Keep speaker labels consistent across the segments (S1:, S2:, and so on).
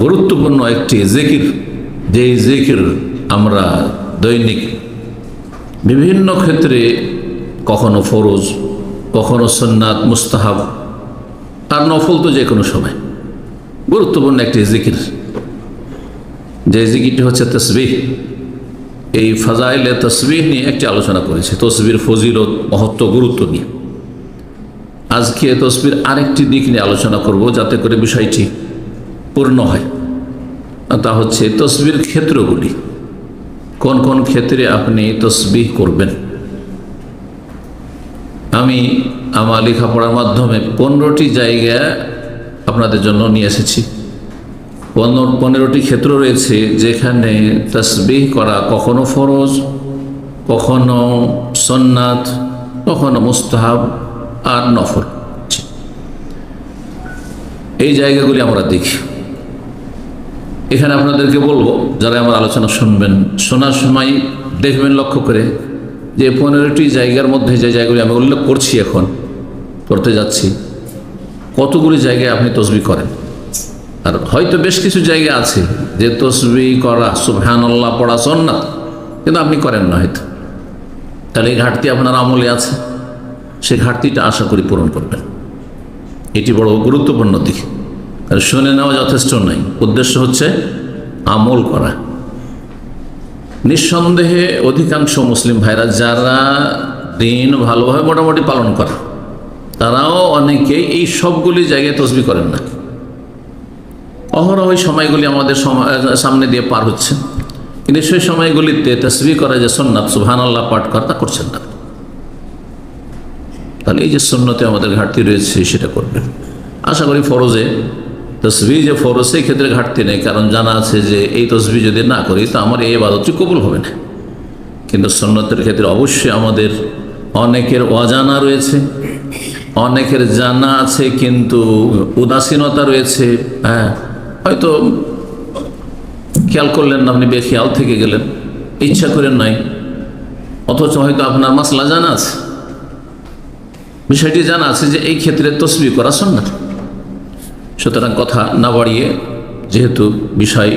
S1: গুরুত্বপূর্ণ একটি জিকির, যেই জিকির আমরা দৈনিক বিভিন্ন ক্ষেত্রে কখনো ফরজ, কখনো সুন্নাত, মুস্তাহাব আর নফল তো যে কোনো সময় গুরুত্বপূর্ণ একটি জিকির, যে জিকিরটি হচ্ছে তাসবিহ। এই ফাজাইলে তাসবিহ নিয়ে একটি আলোচনা করেছে, তসবির ফজিলত, মহত্ব, গুরুত্ব নিয়ে। আজকে তসবির আরেকটি দিক নিয়ে আলোচনা করব, যাতে করে বিষয়টি পূর্ণ হয়। তা হচ্ছে তসবির ক্ষেত্রগুলি, কোন কোন ক্ষেত্রে আপনি তসবিহ করবেন। আমি আমার লেখাপড়ার মাধ্যমে 15টি জায়গা আপনাদের জন্য নিয়ে এসেছি। 15টি ক্ষেত্র রয়েছে যেখানে তাসবিহ করা কখনো ফরজ, কখনো সুন্নাত, কখনো মুস্তাহাব আর নফল। এই জায়গাগুলি আমরা দেখি। এখানে আপনাদেরকে বলবো, যারা আমার আলোচনা শুনবেন, শোনার সময় দেখবেন লক্ষ্য করে যে 15টি জায়গার মধ্যে যে জায়গাগুলি আমি উল্লেখ করছি, এখন করতে যাচ্ছি, কতগুলি জায়গায় আপনি তসবিহ করেন। আর হয়তো বেশ কিছু জায়গা আছে যে তসবিহ করা, সুবহানাল্লাহ পড়া সুন্নাত, কিন্তু আপনি করেন না হয়তো। তাহলে এই ঘাটতি আপনার আমলে আছে, সেই ঘাটতিটা আশা করি পূরণ করবেন। এটি বড় গুরুত্বপূর্ণ দিক। আর শুনে নেওয়া যথেষ্ট নয়, উদ্দেশ্য হচ্ছে আমল করা। নিঃসন্দেহে অধিকাংশ মুসলিম ভাইরা যারা দিন ভালোভাবে মোটামুটি পালন করে, তারাও অনেকেই এই সবগুলি জায়গায় তসবিহ করেন না। অহরহ ওই সময়গুলি আমাদের সামনে দিয়ে পার হচ্ছে, কিন্তু সেই সময়গুলিতে তাসবিহ করা যে সুন্নাত, সুবহানাল্লাহ পাঠ করা, তা করছেন না। তাহলে এই যে সুন্নতে আমাদের ঘাটতি রয়েছে, সেটা করবেন। আশা করি ফরজে তসবিহ যে ফরজ, সেই ক্ষেত্রে ঘাটতি নেই, কারণ জানা আছে যে এই তসবিহ যদি না করি তো আমার এই ইবাদতটি কবুল হবে না। কিন্তু সুন্নতের ক্ষেত্রে অবশ্যই আমাদের অনেকের অজানা রয়েছে, অনেকের জানা আছে কিন্তু উদাসীনতা রয়েছে। হ্যাঁ, হয়তো খেয়াল করলেন না, আপনি বেখেয়াল থেকে গেলেন, ইচ্ছা করেন নাই, অথচ হয়তো আপনার মাসলা জানা আছে, বিষয়টি জানা আছে যে এই ক্ষেত্রে তসবিহ করা সুন্নাত। সুতরাং কথা না বাড়িয়ে, যেহেতু বিষয়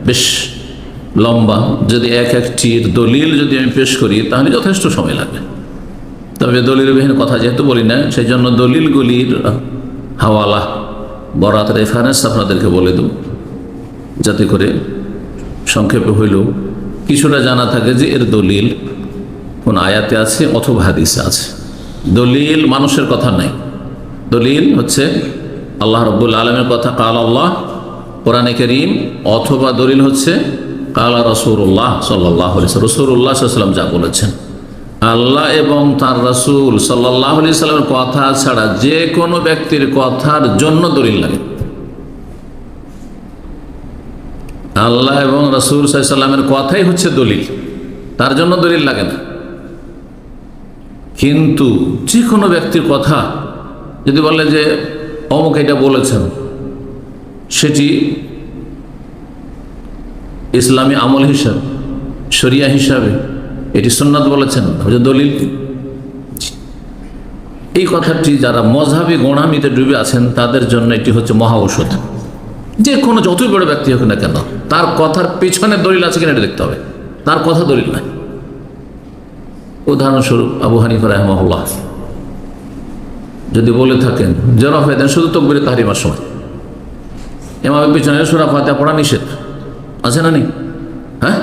S1: বেশ লম্বা, যদি এক একটির দলিল যদি আমি পেশ করি তাহলে যথেষ্ট সময় লাগবে। তবে দলিলবিহীন কথা যেহেতু বলি না, সেই জন্য দলিলগুলির হাওয়ালা, বরাত, রেফারেন্স আপনাদেরকে বলে দেব, যাতে করে সংক্ষেপে হইলেও কিছুটা জানা থাকে যে এর দলিল কোন আয়াতে আছে অথবা হাদিসে আছে। দলিল মানুষের কথা নাই, দলিল হচ্ছে আল্লাহ রাব্বুল আলামিনের কথা, কাল আল্লাহ কোরআনে কারীম, অথবা দলিল হচ্ছে কালা রাসূলুল্লাহ সাল্লাল্লাহু আলাইহি ওয়াসাল্লাম, রাসূলুল্লাহ সাল্লাল্লাহু আলাইহি ওয়াসাল্লাম যা বলেছেন। আল্লাহ এবং তার রাসূল সাল্লাল্লাহু আলাইহি ওয়াসাল্লামের কথা ছাড়া যে কোনো ব্যক্তির কথার জন্য দলিল লাগে। আল্লাহ এবং রাসূল সাল্লাল্লাহু আলাইহি ওয়াসাল্লামের কথাই হচ্ছে দলিল, তার জন্য দলিল লাগে না। কিন্তু যে কোনো ব্যক্তির কথা যদি বলে যে অমুক এটা বলেছেন, সেটি ইসলামী আমল হিসাবে, শরিয়া হিসাবে এটি সুন্নাত বলেছেন, দলিল। এই কথাটি যারা মযহাবী গোঁড়ামিতে ডুবে আছেন তাদের জন্য এটি হচ্ছে মহা ঔষধ। যে কোনো যতই বড় ব্যক্তি হোক না কেন, তার কথার পেছনে দলিল আছে কিনা এটা দেখতে হবে, তার কথা দলিল নাই। উদাহরণস্বরূপ আবু হানিফা রাহিমাহুল্লাহ যদি বলে থাকেন জোরা ফায়দেন শুধু তাকবীরে তাহরিমার সময় ইমামের পিছনে সূরা ফাতিহা পড়া নিষেধ, আছে না নেই? হ্যাঁ,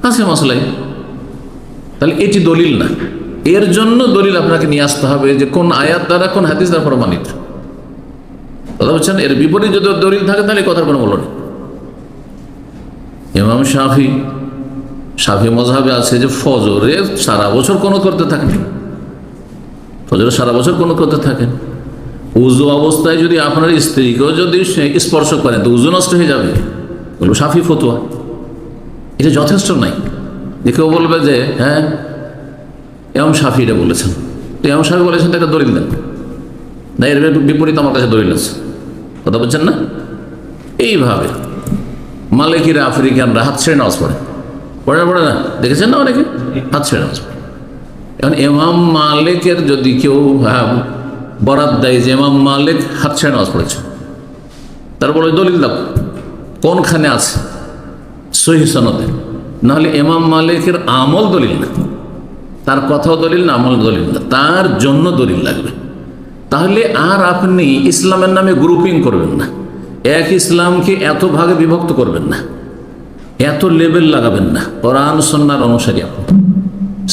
S1: আছে মশলাই। তাহলে এটি দলিল না, এর জন্য দলিল আপনাকে নিয়ে আসতে হবে যে কোন আয়াত দ্বারা, কোন হাদিস দ্বারা প্রমাণিত। কথা বলছেন, এর বিপরীত যদি দলিল থাকে তাহলে কথার কোনো মূল্য নেই। ইমাম শাফি মযহাবে আছে যে ফজরে সারা বছর কোনো করতে থাকেন, ফজরে সারা বছর কোনো করতে থাকেন। উযু অবস্থায় যদি আপনার স্ত্রীকেও যদি স্পর্শ করেন তো উযু নষ্ট হয়ে যাবে, বলবো শাফি ফতোয়া। এটা যথেষ্ট নাই যে কেউ বলবে যে হ্যাঁ ইমাম শাফি এটা বলেছেন, তো ইমাম শাফি বলেছেন তাকে দলিল দেন না, এর বিপরীত আমার কাছে দলিল আছে। কথা বলছেন না? এইভাবে মালিকিরা, আফ্রিকানরা হাত ছেড়ে নামাজ পড়ে না, দেখেছেন না অনেকে হাত ছেড়ে নামাজ পড়ে। এখন ইমাম মালিকের যদি কেউ বরাত দেয় যে ইমাম মালিক হাত ছেড়ে নামাজ পড়েছে, তার বলে দলিল দাও, কোনখানে আছে? সহিহ সনদে। নাহলে ইমাম মালিকের আমল দলিল না, তার কথাও দলিল না, আমল দলিল না, তার জন্য দলিল লাগবে। তাহলে আর আপনি ইসলামের নামে গ্রুপিং করবেন না, এক ইসলামকে এত ভাগে বিভক্ত করবেন না, এত লেবেল লাগাবেন না। কোরআন সুন্নাহর অনুসারী আপনি,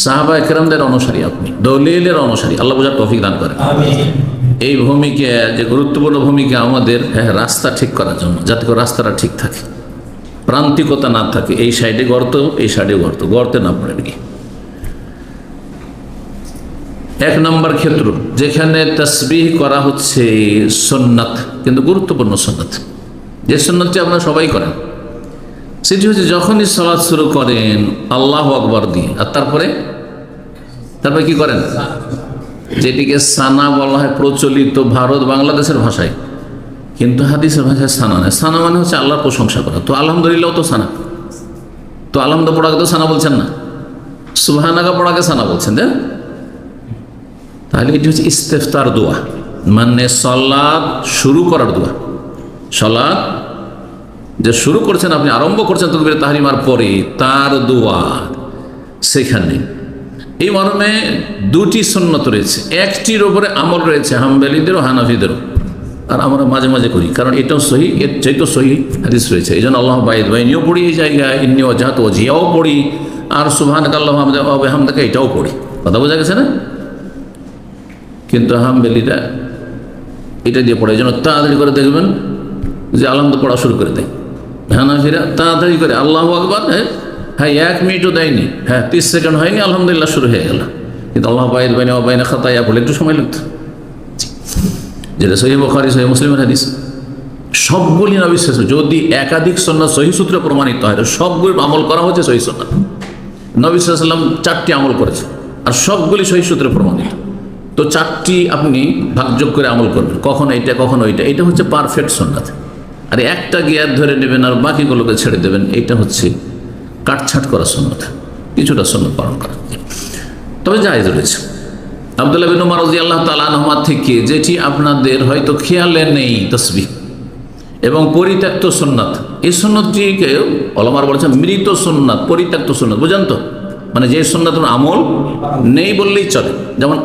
S1: সাহাবা একরামদের অনুসারী আপনি, দলিলের অনুসারী। আল্লাহ বোঝার তৌফিক দান করেন। এই ভূমিকা, যে গুরুত্বপূর্ণ ভূমিকা আমাদের, রাস্তা ঠিক করার জন্য, যাতে করে রাস্তাটা ঠিক থাকে, প্রান্তিকতা না থাকে, এই সাইডে গর্ত, এই সাইডে গর্ত, গর্তে না পড়ে নাকি। এক নম্বর ক্ষেত্র যেখানে তাসবিহ করা হচ্ছে সুন্নাত, কিন্তু গুরুত্বপূর্ণ সুন্নাত, যে সুন্নাতটি আপনারা সবাই করেন, সেটি হচ্ছে যখনই সালাত শুরু করেন আল্লাহু আকবার দিয়ে, আর তারপরে কি করেন? যেটিকে সানা বলা হয় প্রচলিত ভারত বাংলাদেশের ভাষায়, কিন্তু হাদিসের ভাষায় সানা নয়। সানা মানে হচ্ছে আল্লাহর প্রশংসা করা। তো আলহামদুলিল্লাহ তো সানা, তো আলহামদুলিল্লাহ পড়াকে তো সানা বলছেন না, সুবহানাকা পড়াকে সানা বলছেন। তাহলে এটি হচ্ছে ইস্তেফতার দোয়া, মানে সালাত শুরু করার দোয়া। সালাত যে শুরু করছেন আপনি, আরম্ভ করছেন তাকবীরে তাহরিমার পরে, তার দোয়া সেখানে। এই মর্মে দুটি সুন্নত রয়েছে, একটির ওপরে আমল রয়েছে হাম্বলীদেরও হানাফিদেরও, আর আমরা মাঝে মাঝে করি, কারণ এটাও সহি, এর চাইতো সহি হাদিস রয়েছে। এই জন্য আল্লাহ বাইদ বাইনিও পড়ি এই জায়গায়, ইন্নি ওয়াজহাতু ওয়াজহিয়াও পড়ি, আর সুবহানাকাল্লাহুম্মা ওয়া বিহামদিকা এটাও পড়ি। কথা বোঝা গেছে না? কিন্তু হাম্বলীরা এটা দিয়ে পড়ে, এই জন্য তাড়াতাড়ি করে দেখবেন যে আলহামদুলিল্লাহ পড়া শুরু করে দেয়। হানাফিরা তাড়াতাড়ি করে আল্লাহু আকবার, হ্যাঁ 1 মিনিটও দেয়নি, 30 সেকেন্ড হয়নি, আলহামদুলিল্লাহ শুরু হয়ে গেল। কিন্তু আল্লাহ বাইদ বাইনা ওয়া বাইনা খাতায়া বলে একটু সময় লাগতো, যেটা সহিহ বুখারী সহিহ মুসলিমের হাদিস। সবগুলি নবী শেষ, যদি একাধিক সুন্নাত সহিহ সূত্রে প্রমাণিত হয়, সবগুলি আমল করা হচ্ছে সহিহ সুন্নাত। নবী সাল্লাল্লাহু আলাইহি ওয়াসাল্লাম 4টি আমল করেছে, আর সবগুলি সহিহ সূত্রে প্রমাণিত। তো 4টি আপনি ভাগযোগ করে আমল করবেন, কখন এইটা কখন ওইটা, এটা হচ্ছে পারফেক্ট সুন্নাত। আর একটা গিয়ার ধরে নেবেন আর বাকিগুলোকে ছেড়ে দেবেন, এটা হচ্ছে কাটছাট করা সুন্নাত, কিছুটা সুন্নাত পালন করা। তবে জায়েজ রয়েছে। আব্দুল্লাহ বিন উমর রাদিয়াল্লাহু তাআলা আনহুমা থেকে, যেটি আপনাদের হয়তো খেয়ালে নেই, তাসবিহ এবং পরিত্যক্ত সুন্নাত। এই সুন্নতটিকে ওলামারা বলেছেন মৃত সুন্নাত, পরিত্যক্ত সুন্নাত। বুঝেন তো? মানে যে সুন্নাতের আমল নেই বললেই চলে। যেমন